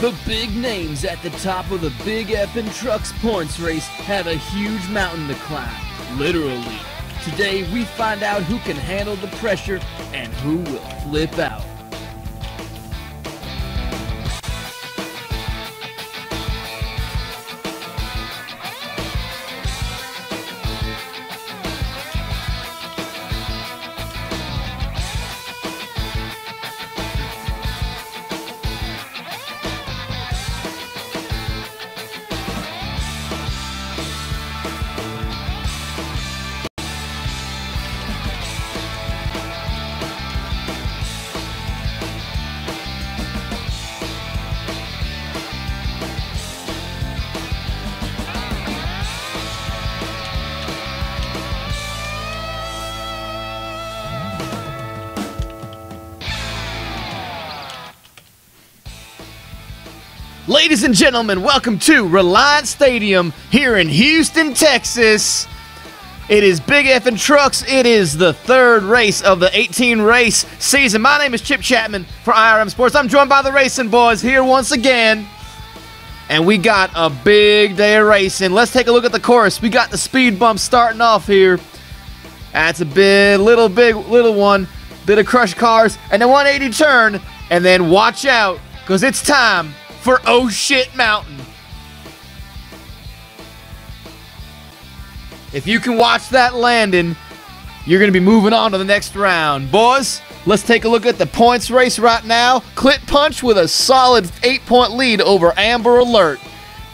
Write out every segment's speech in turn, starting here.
The big names at the top of the Big Effin' Trucks points race have a huge mountain to climb, literally. Today we find out who can handle the pressure and who will flip out. Ladies and gentlemen, welcome to Reliant Stadium here in Houston, Texas. It is Big Effin' Trucks. It is the third race of the 18-race season. My name is Chip Chapman for IRM Sports. I'm joined by the Racing Boys here once again. And we got a big day of racing. Let's take a look at the course. We got the speed bump starting off here. That's a little one. Bit of crush cars and a 180 turn. And then watch out, because it's time for Oh Shit Mountain. If you can watch that landing, you're going to be moving on to the next round. Boys, let's take a look at the points race right now. Clit Punch with a solid 8-point lead over Amber Alert.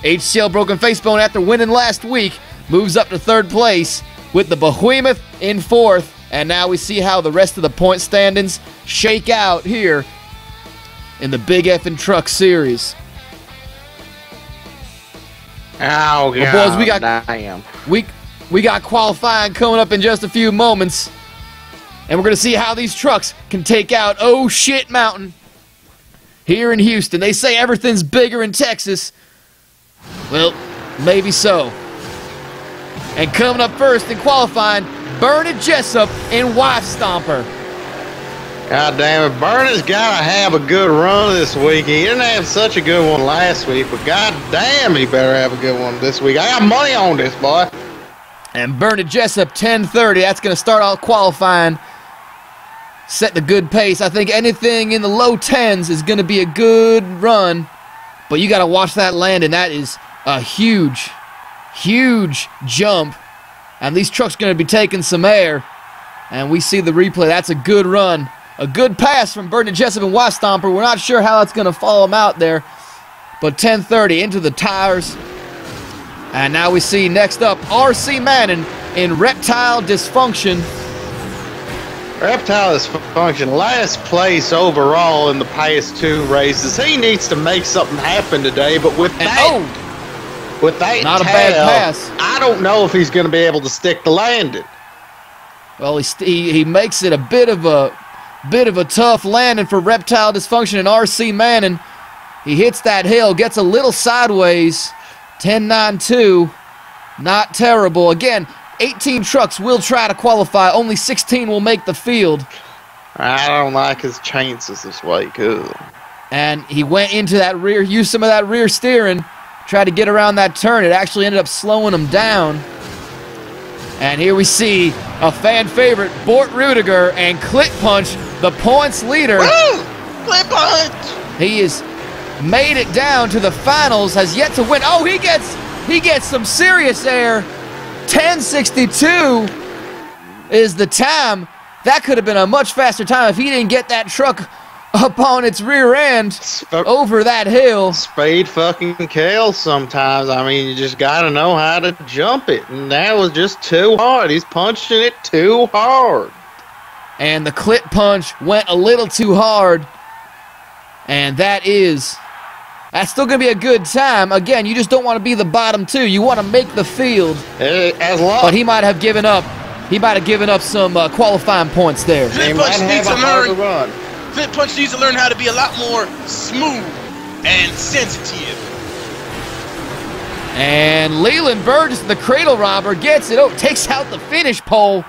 HCL Broken Facebone, after winning last week, moves up to third place with the Behemoth in fourth. And now we see how the rest of the point standings shake out here in the Big Effin' Truck Series. Oh, yeah. Well, boys, we got qualifying coming up in just a few moments. And we're going to see how these trucks can take out Oh Shit Mountain here in Houston. They say everything's bigger in Texas. Well, maybe so. And coming up first in qualifying, Bernard Jessup in Wife Stomper. God damn it, Bernard's got to have a good run this week. He didn't have such a good one last week, but god damn, he better have a good one this week. I got money on this, boy. And Bernard Jessup, 10:30. That's going to start out qualifying, setting a good pace. I think anything in the low 10s is going to be a good run, but you got to watch that landing. That is a huge, huge jump, and these trucks are going to be taking some air, and we see the replay. That's a good run. A good pass from Bernard Jessup and Wife Stomper. We're not sure how that's going to follow him out there. But 10:30 into the tires. And now we see next up R.C. Manning in Reptile Dysfunction. Reptile Dysfunction, last place overall in the past two races. He needs to make something happen today, but with that not a bad pass. I don't know if he's going to be able to stick the landing. Well, he makes it a bit of a tough landing for Reptile Dysfunction and R.C. Manning. He hits that hill, gets a little sideways. 10.92, not terrible. Again, 18 trucks will try to qualify. Only 16 will make the field. I don't like his chances this week. Ugh. And he went into that rear, used some of that rear steering, tried to get around that turn. It actually ended up slowing him down. And here we see a fan favorite, Bort Rudiger and Clit Punch, the points leader. Woo! Clit Punch! He has made it down to the finals, has yet to win. Oh, he gets some serious air. 10:62 is the time. That could have been a much faster time if he didn't get that truck up on its rear end over that hill. Speed fucking kills sometimes. I mean, you just got to know how to jump it. And that was just too hard. He's punching it too hard. And the Clit Punch went a little too hard. And that's still going to be a good time. Again, you just don't want to be the bottom two. You want to make the field. But he might have given up. He might have given up some qualifying points there. He might have a harder run. Clit Punch needs to learn how to be a lot more smooth and sensitive. And Leland Burgess, the cradle robber, gets it. Takes out the finish pole.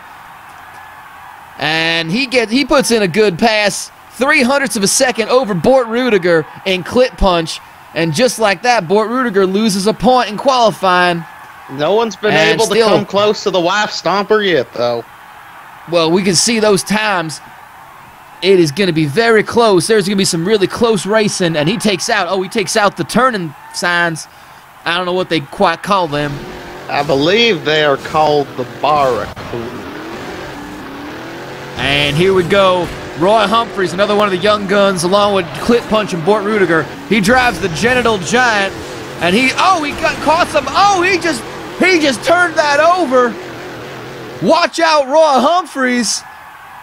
And he puts in a good pass. 0.03 of a second over Bort Rudiger in Clit Punch. And just like that, Bort Rudiger loses a point in qualifying. No one's been And able to still- come close to the wife stomper yet, though. Well, we can see those times. It is going to be very close. There's going to be some really close racing, and he takes out the turning signs. I don't know what they quite call them. I believe they are called the Barracuda. And here we go. Roy Humphreys, another one of the young guns, along with Clip Punch and Bort Rudiger. He drives the Genital Giant, and he got caught some. Oh, he just turned that over. Watch out, Roy Humphreys.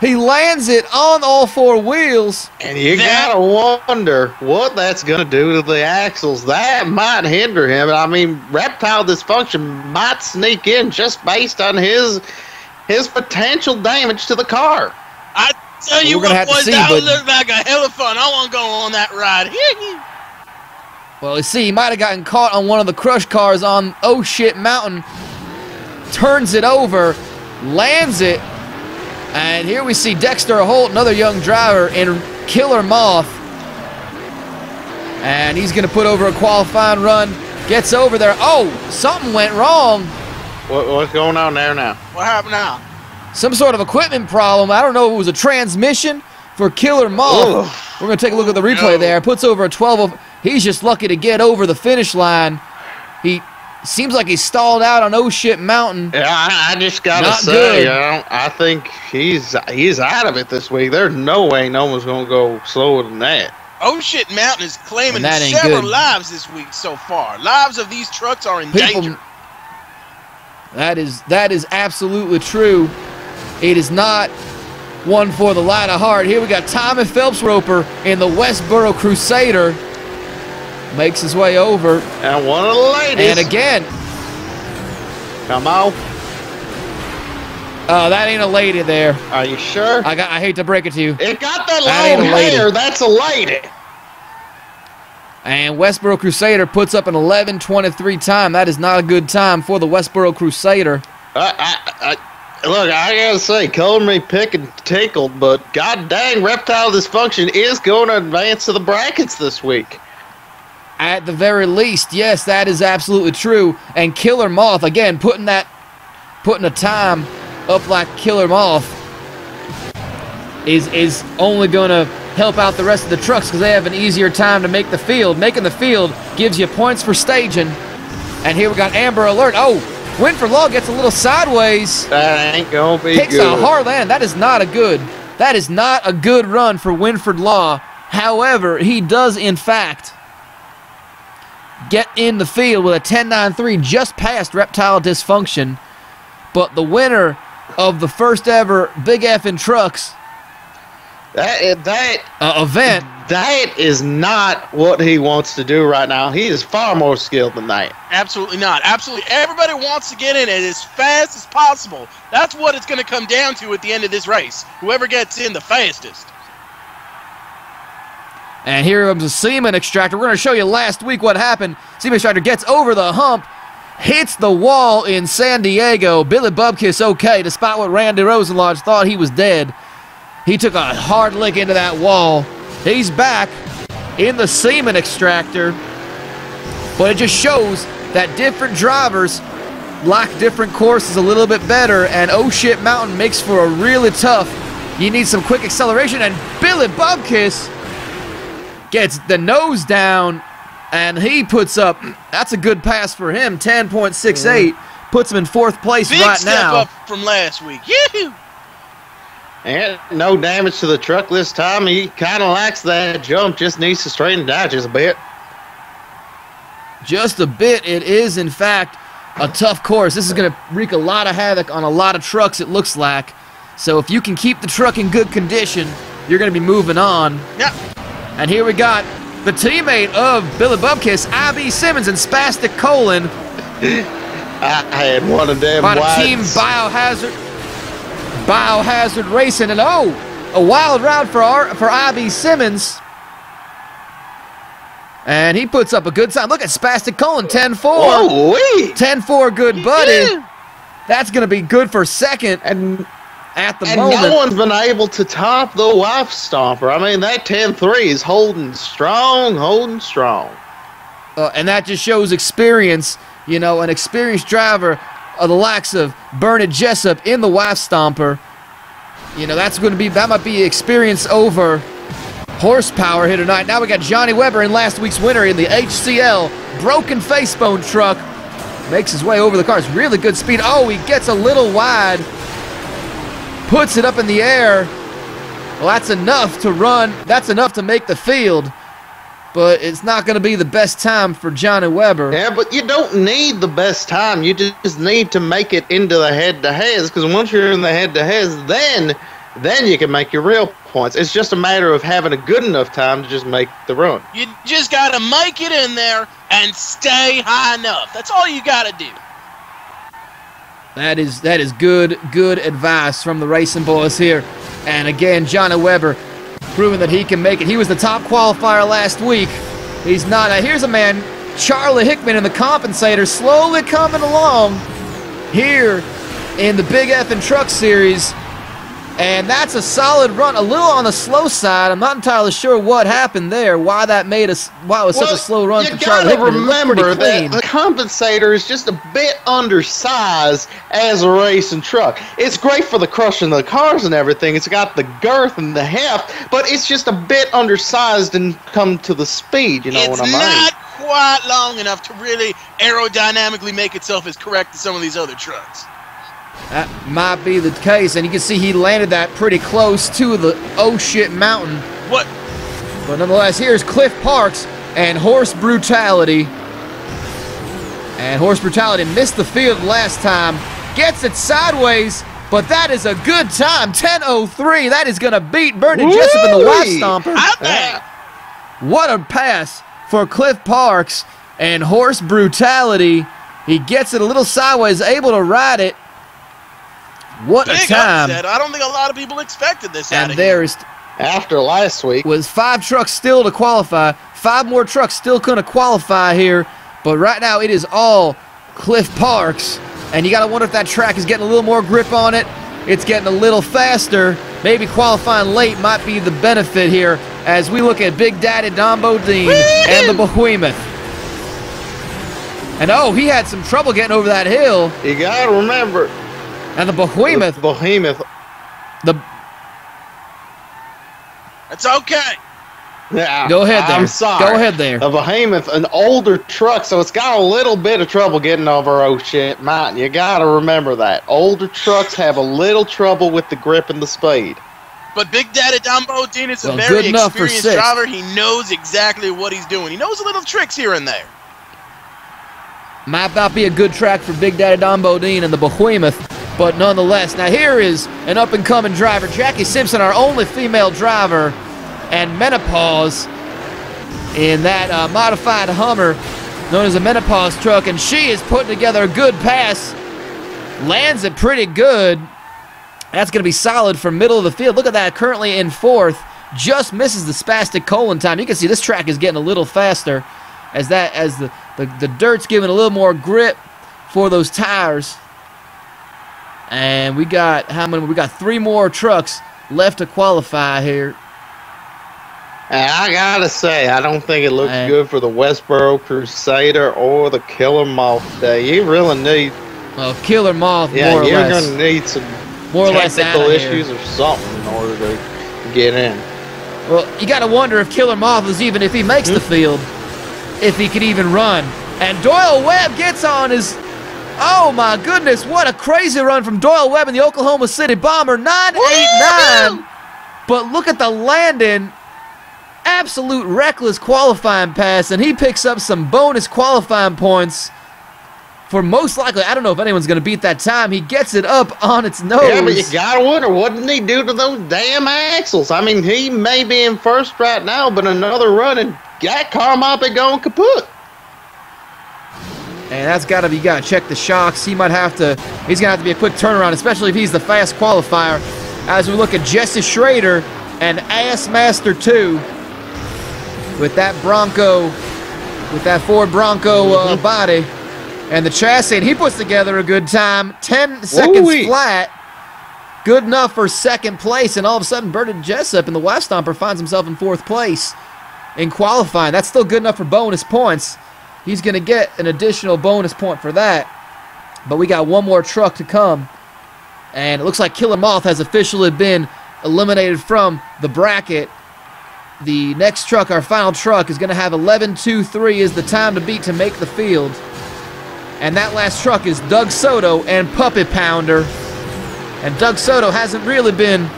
He lands it on all four wheels. And you gotta wonder what that's gonna do to the axles. That might hinder him. I mean, reptile dysfunction might sneak in just based on his potential damage to the car. I tell you We're gonna what, have to boys, see, that but- would look like a hell of fun. I want to go on that ride. Well, you see, he might have gotten caught on one of the crush cars on Oh Shit Mountain. Turns it over, lands it, and here we see Dexter Holt, another young driver, in Killer Moth. And he's going to put over a qualifying run, gets over there. Oh, something went wrong. What's going on there now? What happened now? Some sort of equipment problem. I don't know if it was a transmission for Killer Moth. Ugh. We're going to take a look at the replay No. there. Puts over a 12. He's just lucky to get over the finish line. He seems like he's stalled out on Oh Shit Mountain. Yeah, I just gotta Not say, good. I think he's out of it this week. There's no way no one's gonna go slower than that. Oh Shit Mountain is claiming And that ain't several good. lives this week so far. Lives of these trucks are in danger. That is absolutely true. It is not one for the light of heart. Here we got Tommy Phelps Roper in the Westboro Crusader. Makes his way over. And one of the ladies. And again, Come on. that ain't a lady there. Are you sure? I hate to break it to you. It got that That ain't long a lady. hair. That's a lady. And Westboro Crusader puts up an 11:23 time. That is not a good time for the Westboro Crusader. Look, I gotta say, color me pick and tickled, but god dang, reptile dysfunction is going to advance to the brackets this week. At the very least, yes, that is absolutely true. And Killer Moth, again, putting a time up like Killer Moth is only going to help out the rest of the trucks because they have an easier time to make the field. Making the field gives you points for staging. And here we got Amber Alert. Oh, Winford Law gets a little sideways. That ain't gonna be Picks good. a hard land. That is not a good run for Winford Law. However, he does in fact get in the field with a 10.93 just past Reptile Dysfunction. But the winner of the first ever Big F in Trucks event. That is not what he wants to do right now. He is far more skilled than that. Absolutely not. Absolutely. Everybody wants to get in it as fast as possible. That's what it's going to come down to at the end of this race. Whoever gets in the fastest. And here comes a Seaman Extractor. We're going to show you last week what happened. Seaman Extractor gets over the hump, hits the wall in San Diego. Billy Bubkiss okay, despite what Randy Rosenlodge thought he was dead. He took a hard lick into that wall. He's back in the Seaman Extractor. But it just shows that different drivers like different courses a little bit better. And Oh Shit Mountain makes for a really tough. You need some quick acceleration. And Billy Bubkiss gets the nose down. And he puts up, that's a good pass for him, 10.68. Puts him in fourth place Big right step now. up from last week. Yoo-hoo! And no damage to the truck this time. He kind of lacks that jump. Just needs to straighten it out just a bit. Just a bit. It is, in fact, a tough course. This is going to wreak a lot of havoc on a lot of trucks, it looks like. So if you can keep the truck in good condition, you're going to be moving on. Yep. And here we got the teammate of Billy Bubkiss, I.B. Simmons and Spastic Colon. I had one of them By the whites. team Biohazard Racing. And oh, a wild route for I.B. Simmons. And he puts up a good time. Look at Spastic Colon, 10-4. Whoa-wee. 10-4, good buddy. Yeah. That's going to be good for second And at the And moment. no one's been able to top the wife stomper. I mean, that 10-3 is holding strong, holding strong. And that just shows experience. You know, an experienced driver of the likes of Bernard Jessup in the Wife Stomper. You know, that might be experience over horsepower here tonight. Now we got Johnny Weber in last week's winner in the HCL broken facebone truck. Makes his way over the cars. Really good speed. Oh, he gets a little wide. Puts it up in the air. Well, that's enough to run. That's enough to make the field. But it's not going to be the best time for Johnny Weber. Yeah, but you don't need the best time. You just need to make it into the head-to-heads, because once you're in the head-to-heads, then you can make your real points. It's just a matter of having a good enough time to just make the run. You just got to make it in there and stay high enough. That's all you got to do. That is good advice from the racing boys here. And again, Johnny Weber proving that he can make it. He was the top qualifier last week. He's not. Here's a man, Charlie Hickman in the compensator, slowly coming along here in the Big F and Truck Series. And that's a solid run, a little on the slow side. I'm not entirely sure what happened there, why it was such a slow run for Charlie Hickman. You gotta remember that the compensator is just a bit undersized as a racing truck. It's great for the crushing of the cars and everything. It's got the girth and the heft, but it's just a bit undersized and come to the speed, you know what I mean? It's not quite long enough to really aerodynamically make itself as correct as some of these other trucks. That might be the case, and you can see he landed that pretty close to the oh shit mountain. What? But nonetheless, here's Cliff Parks and Horse Brutality. And Horse Brutality missed the field last time. Gets it sideways, but that is a good time. 10:03. That is going to beat Bernard Jessup in the Wife Stomper. Out there. What a pass for Cliff Parks and Horse Brutality. He gets it a little sideways, able to ride it. What Big a time. Upset. I don't think a lot of people expected this out And of there him. is After last week. was 5 trucks still to qualify. 5 more trucks still going to qualify here. But right now it is all Cliff Parks. And you got to wonder if that track is getting a little more grip on it. It's getting a little faster. Maybe qualifying late might be the benefit here as we look at Big Daddy Don Bodine and the Behemoth. And oh, he had some trouble getting over that hill. You got to remember. And the Behemoth. Behemoth. It's okay. Yeah, Go ahead there. I'm sorry. Go ahead there. A Behemoth, an older truck, so it's got a little bit of trouble getting over oh shit mountain. You got to remember that. Older trucks have a little trouble with the grip and the speed. But Big Daddy Don Bodine is a Well, very good enough for experienced 6th. driver. He knows exactly what he's doing. He knows little tricks here and there. Might not be a good track for Big Daddy Don Bodine and the Behemoth, but nonetheless. Now here is an up-and-coming driver, Jackie Simpson, our only female driver, and menopause in that modified Hummer known as a menopause truck, and she is putting together a good pass. Lands it pretty good. That's going to be solid for middle of the field. Look at that, currently in 4th. Just misses the spastic colon time. You can see this track is getting a little faster as the dirt's giving a little more grip for those tires. And we got how many? We got 3 more trucks left to qualify here. And I gotta say, I don't think it looks good for the Westboro Crusader or the Killer Moth Day. You really need, Well, Killer Moth, yeah, more or you're less. gonna need some More or less technical outta issues or something in order to get in. Well, you got to wonder if Killer Moth is even, if he makes the field, if he could even run. And Doyle Webb gets on his, oh my goodness, what a crazy run from Doyle Webb in the Oklahoma City Bomber, 989. But look at the landing, absolute reckless qualifying pass, and he picks up some bonus qualifying points for most likely, I don't know if anyone's going to beat that time. He gets it up on its nose. Yeah, but you gotta wonder, what did he do to those damn axles? I mean, he may be in first right now, but another run and that car might be going kaput. And that's got to be, you got to check the shocks. He's going to have to be a quick turnaround, especially if he's the fast qualifier. As we look at Jesse Schrader and Assmaster 2 with that Bronco, with that Ford Bronco body and the chassis, and he puts together a good time. 10 seconds flat. Good enough for second place, and all of a sudden Bernard Jessup in the Wife Stomper finds himself in 4th place in qualifying. That's still good enough for bonus points. He's going to get an additional bonus point for that. But we got one more truck to come. And it looks like Killer Moth has officially been eliminated from the bracket. The next truck, our final truck, is going to have 11.23 is the time to beat to make the field. And that last truck is Doug Soto and Puppet Pounder. And Doug Soto hasn't really been,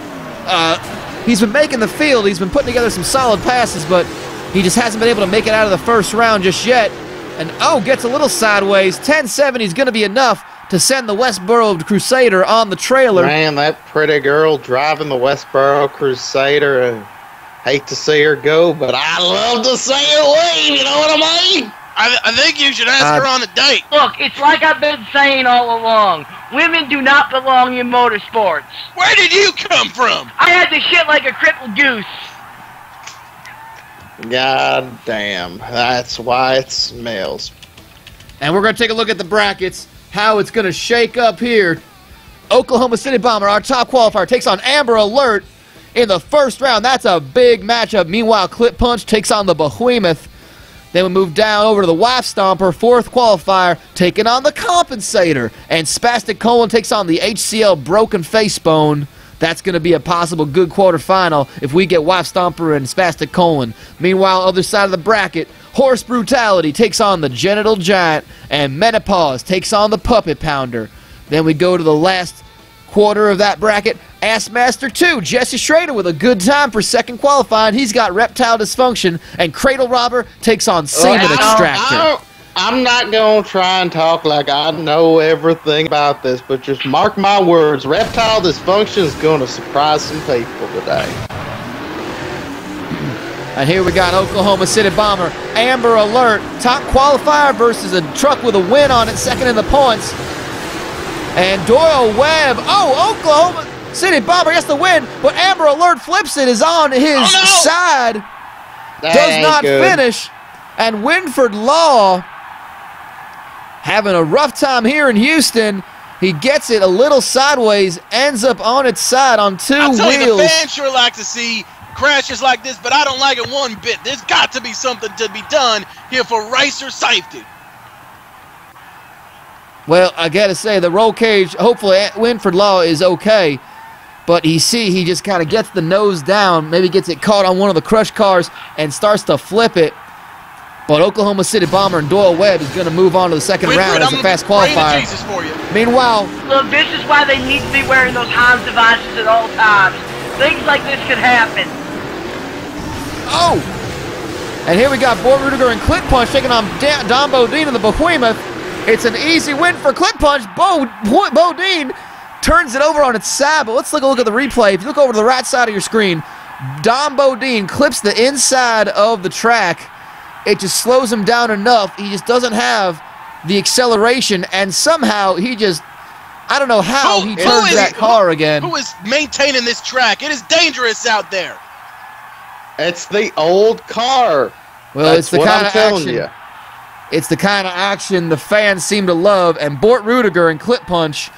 he's been making the field. He's been putting together some solid passes, but he just hasn't been able to make it out of the first round just yet. And, gets a little sideways. 10.70 is going to be enough to send the Westboro Crusader on the trailer. Man, that pretty girl driving the Westboro Crusader. Hate to see her go, but I love to see her leave. You know what I mean? I think you should ask her on a date. Look, it's like I've been saying all along. Women do not belong in motorsports. Where did you come from? I had to shit like a crippled goose. God damn. That's why it smells. And we're going to take a look at the brackets, how it's going to shake up here. Oklahoma City Bomber, our top qualifier, takes on Amber Alert in the first round. That's a big matchup. Meanwhile, Clip Punch takes on the Behemoth. Then we move down over to the Wife Stomper, fourth qualifier, taking on the Compensator. And Spastic Colon takes on the HCL Broken Facebone. That's going to be a possible good quarterfinal if we get Wife Stomper and Spastic Colon. Meanwhile, other side of the bracket, Horse Brutality takes on the Genital Giant, and Menopause takes on the Puppet Pounder. Then we go to the last quarter of that bracket. Assmaster 2, Jesse Schrader with a good time for second qualifying. He's got Reptile Dysfunction, and Cradle Robber takes on Semen Extractor. I'm not going to try and talk like I know everything about this, but just mark my words, Reptile Dysfunction is going to surprise some people today. And here we got Oklahoma City Bomber, Amber Alert, top qualifier versus a truck with a win on it, second in the points. And Doyle Webb, Oklahoma City Bomber gets the win, but Amber Alert flips it, is on his side, does not finish. And Winford Law having a rough time here in Houston. He gets it a little sideways, ends up on its side on two wheels. The fans sure like to see crashes like this, but I don't like it one bit. There's got to be something to be done here for racer safety. Well, I got to say, the roll cage, hopefully Winford Law is okay. But he just kind of gets the nose down, maybe gets it caught on one of the crush cars and starts to flip it. But Oklahoma City Bomber and Doyle Webb is going to move on to the second round as a fast qualifier. Meanwhile, look, this is why they need to be wearing those Hans devices at all times. Things like this could happen. And here we got Bort Rudiger and Clip Punch taking on Don Bodine and the Behemoth. It's an easy win for Clip Punch. Bodine turns it over on its side, but let's take a look at the replay. If you look over to the right side of your screen, Don Bodine clips the inside of the track. It just slows him down enough. He just doesn't have the acceleration, and somehow he just, I don't know how he turns that car again. Who is maintaining this track? It is dangerous out there. It's the old car. Well, it's the kind of action. It's the kind of action the fans seem to love, and Bort Rudiger and Clip Punch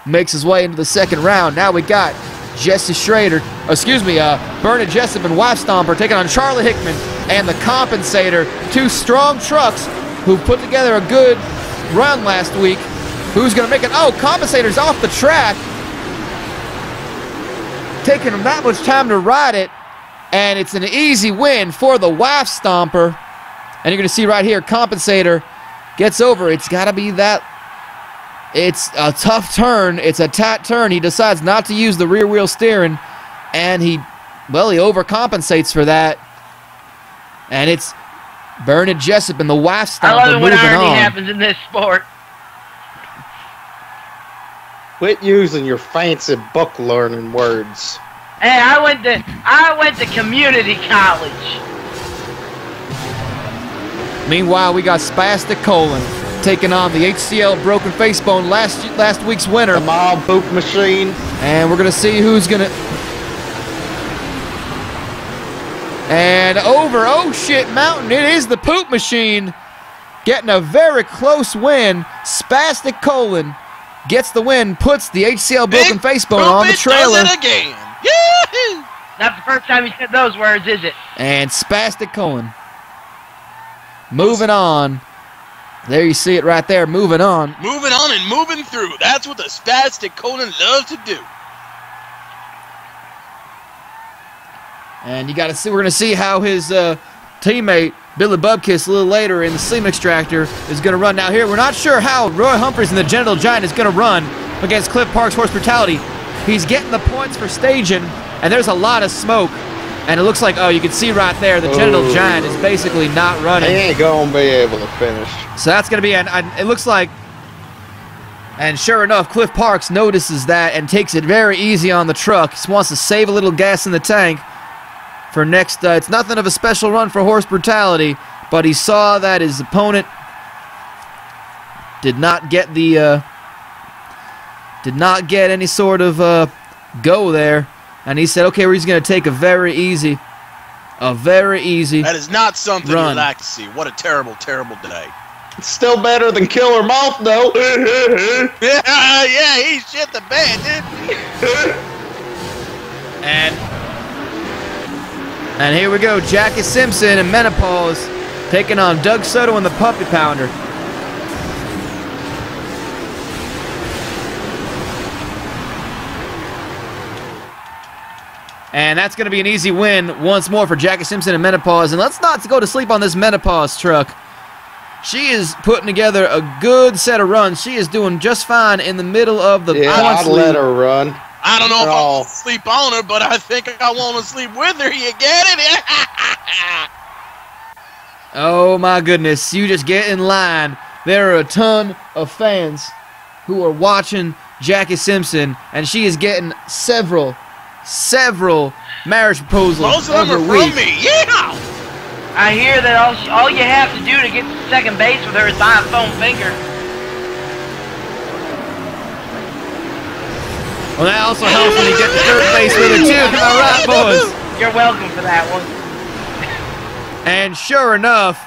makes his way into the second round. Now we got Jesse Schrader, Bernard Jessup and Wife Stomper taking on Charlie Hickman and the Compensator. Two strong trucks who put together a good run last week. Who's going to make it? Compensator's off the track. Taking him that much time to ride it, and it's an easy win for the Wife Stomper. And you're going to see right here, Compensator gets over. It's got to be that. It's a tough turn. It's a tight turn. He decides not to use the rear wheel steering, and he overcompensates for that. And it's Bernard Jessup and the Wife Stomper moving on. I love it when irony happens in this sport. Quit using your fancy book learning words. Hey, I went to community college. Meanwhile, we got Spastic Colon taking on the HCL Broken Facebone, last week's winner. The mob poop machine. And we're going to see who's going to... And over Mountain, it is the poop machine getting a very close win. Spastic Colon gets the win, puts the HCL Broken Facebone on the trailer. Does it again. Yahoo! Not the first time you said those words, is it? And Spastic Colon moving on There you see it right there, moving on. Moving on and moving through. That's what the spastic Colin loves to do. And you got to see, we're going to see how his teammate, Billy Bubkiss, a little later in the Seam Extractor is going to run. Now here, we're not sure how Roy Humphries and the Genital Giant is going to run against Cliff Park's Horse Brutality. He's getting the points for staging, and there's a lot of smoke. And it looks like, oh, you can see right there, the Genital Giant is basically not running. He ain't going to be able to finish. So that's going to be, it looks like, and sure enough, Cliff Parks notices that and takes it very easy on the truck. He wants to save a little gas in the tank for next. It's nothing of a special run for Horse Brutality, but he saw that his opponent did not get any sort of go there. And he said, okay, we're just going to take a very easy. That is not something run. you'd like to see. What a terrible, terrible day. It's still better than Killer Moth, though. Yeah, he shit the bed, dude. And here we go, Jackie Simpson and Menopause taking on Doug Soto and the Puppy Pounder. And that's going to be an easy win once more for Jackie Simpson and Menopause. And let's not go to sleep on this Menopause truck. She is putting together a good set of runs. She is doing just fine in the middle of the Yeah, I'd let her run. I don't know if I'll sleep on her, but I think I want to sleep with her. You get it? Oh my goodness, you just get in line. There are a ton of fans who are watching Jackie Simpson, and she is getting several marriage proposals. Most of them are from me. Yeah! I hear that all you have to do to get to second base with her is buy a foam finger. Well, that also helps when you get to third base with her, too. Am I right, boys? You're welcome for that one. And sure enough,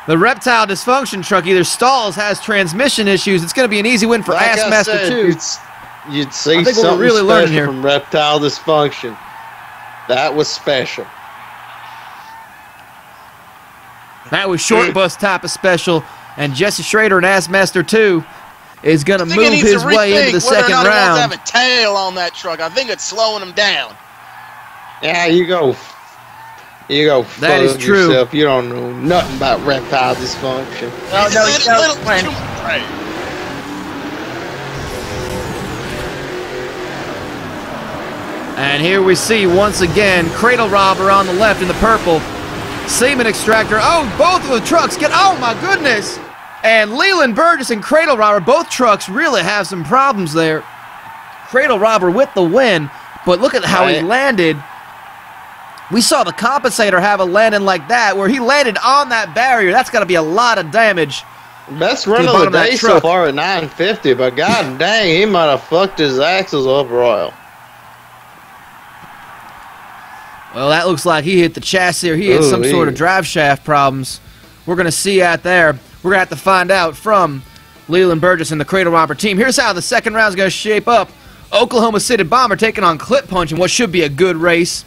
the Reptile Dysfunction truck either stalls, has transmission issues. It's going to be an easy win for Like I Assmaster said, 2. You'd see I think something we're really learning special here. from Reptile Dysfunction. That was special. That was short bus type of special. And Jesse Schrader and Assmaster 2 is going to move his way into the second round. He wants to have a tail on that truck. I think it's slowing him down. Yeah, you go. That is true. Yourself. You don't know nothing about Reptile Dysfunction. Oh, no, you don't. And here we see once again Cradle Robber on the left in the purple. Semen Extractor. Oh, both of the trucks get. Oh my goodness! And Leland Burgess and Cradle Robber, both trucks really have some problems there. Cradle Robber with the win, but look at how he landed. We saw the compensator have a landing like that, where he landed on that barrier. That's got to be a lot of damage. Best run of the day so far at 950, but god dang, he might have fucked his axles up royal. Well, that looks like he hit the chassis or he had some sort of drive shaft problems. We're going to see out there. We're going to have to find out from Leland Burgess and the Cradle Robber team. Here's how the second round is going to shape up. Oklahoma City Bomber taking on Clip Punch in what should be a good race.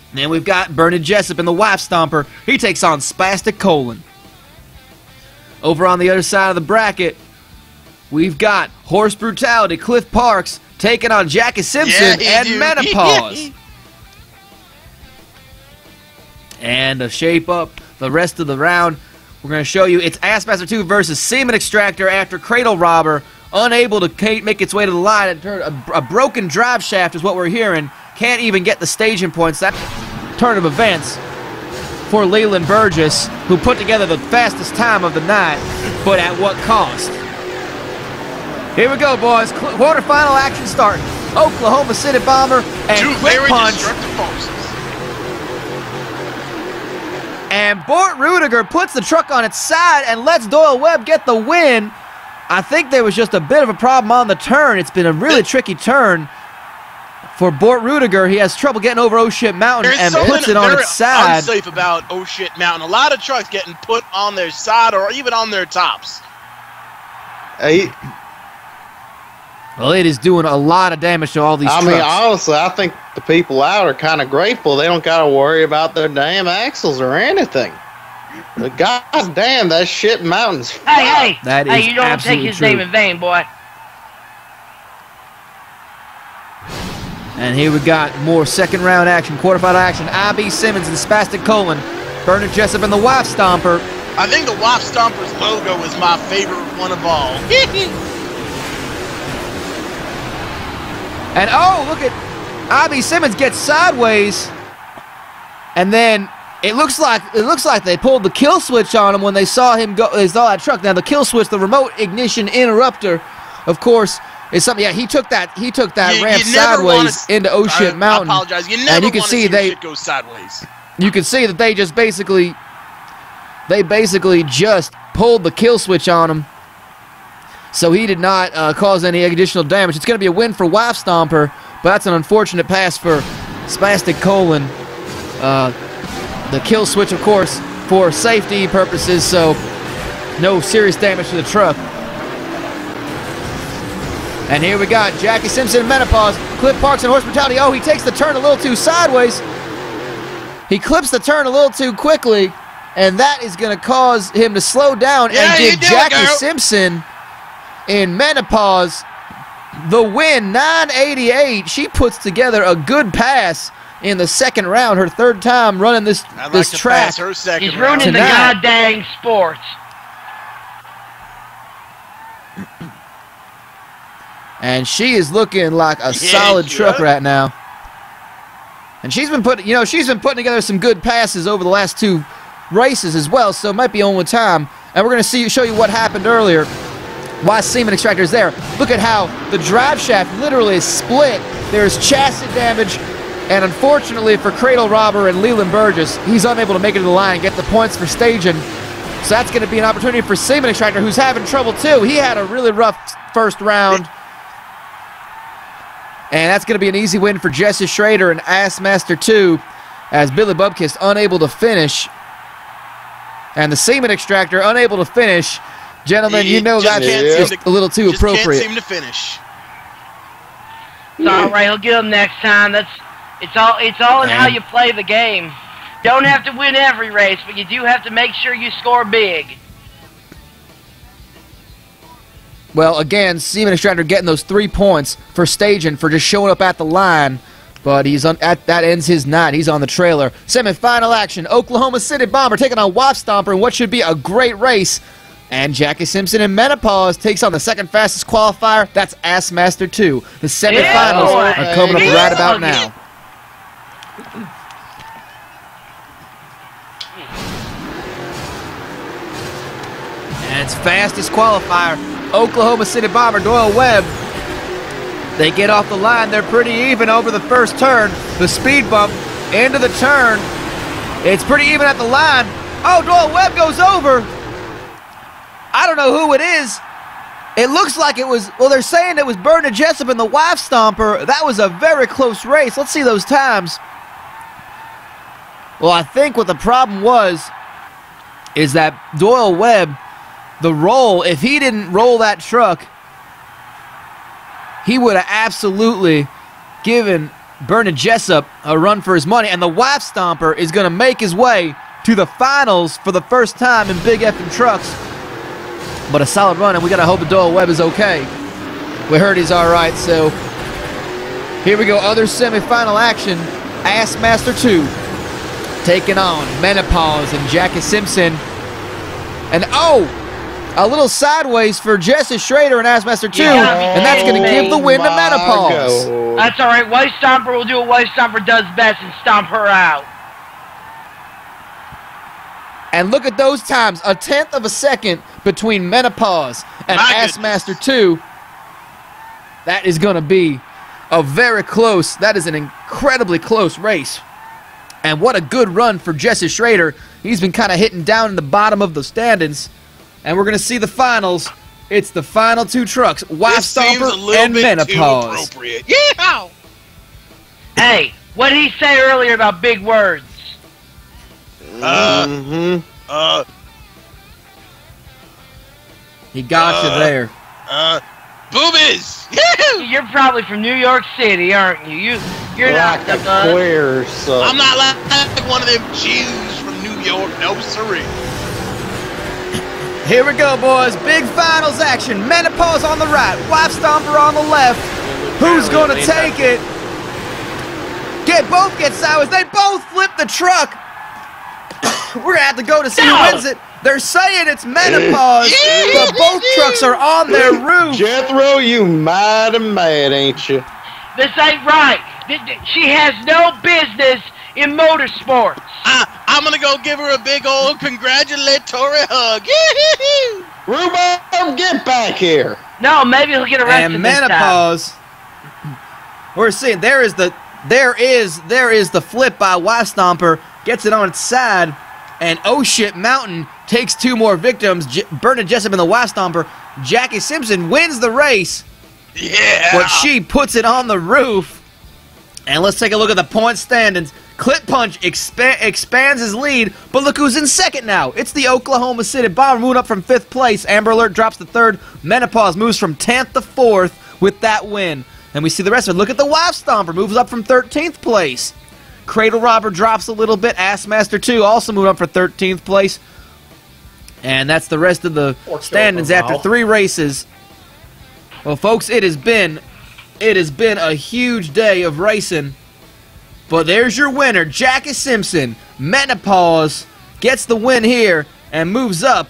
And then we've got Bernard Jessup and the Wife Stomper. He takes on Spastic Colon. Over on the other side of the bracket, we've got Horse Brutality, Cliff Parks, taking on Jackie Simpson and Menopause. And to shape up the rest of the round, we're going to show you it's Assmaster 2 versus Semen Extractor after Cradle Robber, unable to make its way to the line. A broken drive shaft is what we're hearing. Can't even get the staging points. That turn of events for Leland Burgess, who put together the fastest time of the night, but at what cost? Here we go, boys. Quarterfinal action starting. Oklahoma City Bomber and Clip Punch. And Bort Rudiger puts the truck on its side and lets Doyle Webb get the win. I think there was just a bit of a problem on the turn. It's been a really tricky turn for Bort Rudiger. He has trouble getting over Oh Shit Mountain and puts it on its side. Unsafe about Oh Shit Mountain. A lot of trucks getting put on their side or even on their tops. Well, it is doing a lot of damage to all these trucks. I mean, honestly, I think the people out are kind of grateful. They don't got to worry about their damn axles or anything. God damn, that shit mountain's Hey, That hey, is you don't take absolutely his true. name in vain, boy. And here we got more second round action, quarterfinal action. I.B. Simmons and Spastic Colon, Bernard Jessup and the Wife Stomper. I think the Wop Stompers logo is my favorite one of all. And oh, look at I.B. Simmons gets sideways, and then it looks like they pulled the kill switch on him when they saw him go. They saw that truck. Now the kill switch, the remote ignition interrupter, of course, is something. Yeah, he took that ramp you never sideways into Oh Shit Mountain. I apologize. You never and you can want see to they shit go sideways. You can see that they basically just pulled the kill switch on him. So he did not cause any additional damage. It's going to be a win for Wife Stomper, but that's an unfortunate pass for Spastic Colon. The kill switch, of course, for safety purposes, so no serious damage to the truck. And here we got Jackie Simpson in menopause. Cliff Parks in horse brutality. Oh, he takes the turn a little too sideways. He clips the turn a little too quickly, and that is going to cause him to slow down and give Jackie Simpson in menopause the win, 988. She puts together a good pass in the second round, her third time running this track. He's ruining the goddamn sports. And she is looking like a solid truck right now. And she's been putting together some good passes over the last two races as well, so it might be only time. And we're going to show you what happened earlier. Why Semen Extractor is there. Look at how the drive shaft literally is split. There's chassis damage, and unfortunately for Cradle Robber and Leland Burgess, he's unable to make it to the line and get the points for staging. So that's going to be an opportunity for Semen Extractor, who's having trouble too. He had a really rough first round. And that's going to be an easy win for Jesse Schrader and Assmaster 2, as Billy Bubkist unable to finish. And the Semen Extractor unable to finish. Gentlemen, you know that's just a little too appropriate. Can't seem to finish. It's all right. He'll get him next time. It's all in how you play the game. Don't have to win every race, but you do have to make sure you score big. Well, again, Semen Extractor getting those 3 points for staging, for just showing up at the line. But that ends his night. He's on the trailer. Semi-final action. Oklahoma City Bomber taking on Wife Stomper in what should be a great race. And Jackie Simpson in menopause takes on the second fastest qualifier. That's Assmaster 2. The semifinals are coming up right about now. And it's fastest qualifier. Oklahoma City Bomber, Doyle Webb. They get off the line. They're pretty even over the first turn. The speed bump into the turn. It's pretty even at the line. Oh, Doyle Webb goes over. I don't know who it is. It looks like it was, well, they're saying it was Bernard Jessup and the Wife Stomper. That was a very close race. Let's see those times. Well, I think what the problem was is that Doyle Webb, the roll, if he didn't roll that truck, he would have absolutely given Bernard Jessup a run for his money. And the Wife Stomper is going to make his way to the finals for the first time in Big Effing Trucks. But a solid run, and we got to hope that Doyle Webb is okay. We heard he's all right, so here we go. Other semifinal action. Assmaster 2 taking on Menopause and Jackie Simpson. And a little sideways for Jesse Schrader and Assmaster 2, and that's going to give the win to Menopause. That's all right. Wife Stomper will do what Wife Stomper does best and stomp her out. And look at those times. 1/10 of a second between Menopause and Assmaster 2. That is going to be a very close, that is an incredibly close race. And what a good run for Jesse Schrader. He's been kind of hitting down in the bottom of the standings. And we're going to see the finals. It's the final two trucks, Wife Stomper and Menopause. Yeah! Hey, what did he say earlier about big words? He got you there. Boobies! You're probably from New York City, aren't you? You're like not a queer son. I'm not like one of them Jews from New York, no siree. Here we go, boys. Big finals action. Menopause on the right. Wife Stomper on the left. Who's going to take it? Both get sideways. They both flip the truck. We're going to have to go to see who wins it. They're saying it's Menopause, but both trucks are on their roof. Jethro, you mighty mad, ain't you? This ain't right. She has no business in motorsports. I'm going to go give her a big old congratulatory hug. Rhubarb, get back here. No, maybe he'll get arrested And this time. Menopause. We're seeing there is the flip by Wife Stomper, gets it on its side, and oh shit, Mountain takes 2 more victims. Bernard Jessup and the Wife Stomper. Jackie Simpson wins the race. Yeah. But she puts it on the roof. And let's take a look at the point standings. Clip Punch expands his lead, but look who's in second now. It's the Oklahoma City Bomber moving up from 5th place. Amber Alert drops to 3rd. Menopause moves from 10th to 4th with that win. And we see the rest of it. Look at the Wife Stomper, moves up from 13th place. Cradle Robber drops a little bit. Assmaster 2 also moved up for 13th place. And that's the rest of the standings after 3 races. Well, folks, it has been a huge day of racing. But there's your winner, Jackie Simpson. Menopause gets the win here and moves up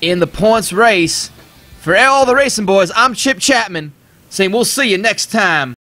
in the points race. For all the racing boys, I'm Chip Chapman saying we'll see you next time.